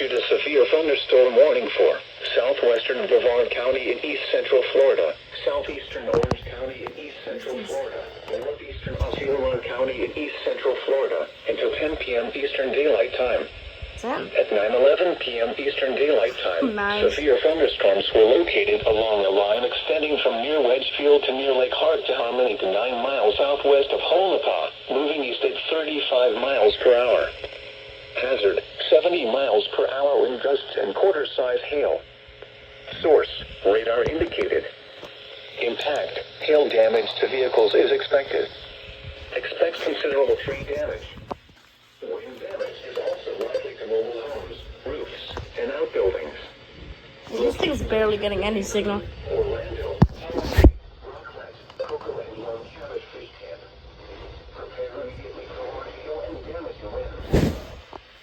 issued a severe thunderstorm warning for southwestern Brevard County in east central Florida, southeastern Orange County in east central Florida, northeastern Osceola County in east central Florida until 10 p.m. Eastern Daylight Time. At 9:11 p.m. Eastern Daylight Time, severe thunderstorms were located along a line extending from near Wedgefield to near Lake Hart to Harmony to 9 miles southwest of Honolulu, moving east at 35 miles per hour. Hazard, 70 miles per hour wind gusts and quarter-size hail. Source, radar indicated. Impact, hail damage to vehicles is expected. Expect considerable tree damage. Wind damage is also likely to mobile homes, roofs, and outbuildings. This thing's barely getting any signal. Orlando, Rockland, Cocoa Young Cabbage Fish Camp. Prepare immediately for ordeal and damaging winds.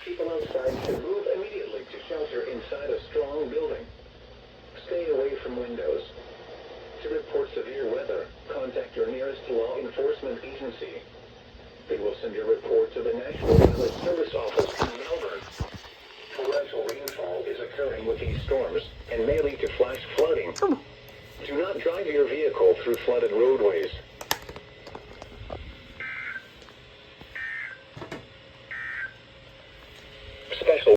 People outside should move immediately to shelter inside a strong building. Stay away from windows. To report severe weather, contact your nearest law enforcement agency. They will send your report to the National Weather Service Office in Melbourne. Torrential rainfall is occurring with these storms and may lead to flash flooding. Do not drive your vehicle through flooded roadways.